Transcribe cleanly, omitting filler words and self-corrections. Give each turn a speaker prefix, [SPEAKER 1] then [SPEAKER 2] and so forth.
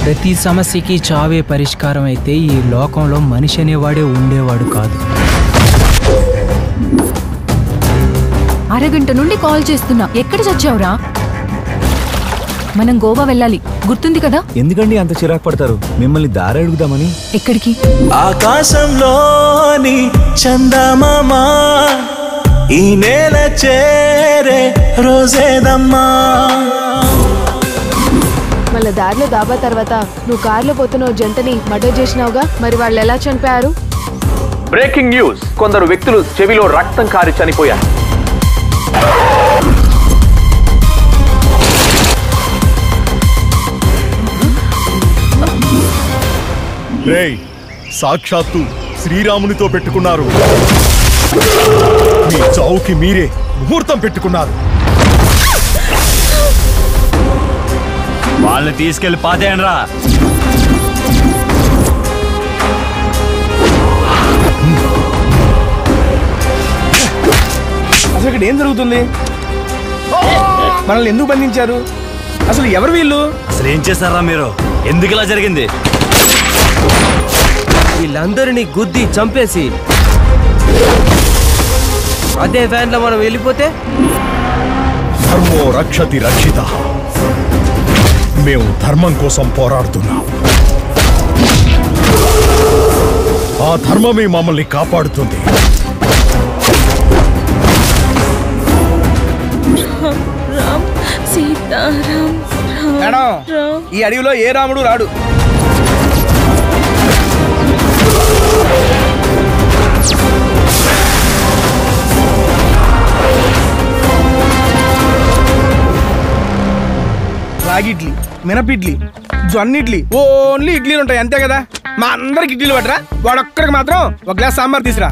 [SPEAKER 1] ప్రతి సమస్యకి చావే పరిష్కారం అయితే ఈ లోకంలో మనిషి అనేవాడే ఉండేవాడు కాదు.
[SPEAKER 2] అరగంట నుండి కాల్ చేస్తున్నా, ఎక్కడ చచ్చావురా? మనం గోవా వెళ్ళాలి, గుర్తుంది కదా?
[SPEAKER 3] ఎందుకండి అంత చిరాకు పడతారు? మిమ్మల్ని దారి అడుగుదామని.
[SPEAKER 2] ఎక్కడికి?
[SPEAKER 4] ఆకాశంలోని చందమామా ఈ నేల చేరే రోజేదమ్మా.
[SPEAKER 5] మళ్ళీ దారిలో దాబా తర్వాత నువ్వు కారులో పోతున్న జంటని మర్డర్ చేసినావుగా, మరి వాళ్ళు ఎలా చనిపోయారు?
[SPEAKER 6] బ్రేకింగ్ న్యూస్, కొందరు వ్యక్తులు చెవిలో రక్తం కారి చనిపోయారు.
[SPEAKER 7] సాక్షాత్తు శ్రీరామునితో పెట్టుకున్నారు. మీ చావుకి మీరే ముహూర్తం పెట్టుకున్నారు.
[SPEAKER 3] వాళ్ళని తీసుకెళ్లి పాతేయండ్రా.
[SPEAKER 8] అసలు ఇక్కడ ఏం జరుగుతుంది? మనల్ని ఎందుకు బంధించారు? అసలు ఎవరు వీళ్ళు?
[SPEAKER 3] అసలు ఏం చేస్తారా మీరు? ఎందుకు ఇలా జరిగింది?
[SPEAKER 9] వీళ్ళందరినీ గుద్ది చంపేసి అదే వ్యాన్లో మనం వెళ్ళిపోతే?
[SPEAKER 7] ధర్మో రక్షతి రక్షిత. మేము ధర్మం కోసం పోరాడుతున్నాం. ఆ ధర్మమే మమ్మల్ని కాపాడుతుంది.
[SPEAKER 8] మేడం, ఈ అడవిలో ఏ రాముడు రాడు. రాగి ఇడ్లీ, మినపిడ్లీ, జొన్న ఇడ్లీ, ఓన్లీ ఇడ్లీలు ఉంటాయి అంతే కదా. మా అందరికి ఇడ్లీలు పట్టరా, వాడొక్కడికి మాత్రం ఒక గ్లాస్ సాంబార్ తీసురా.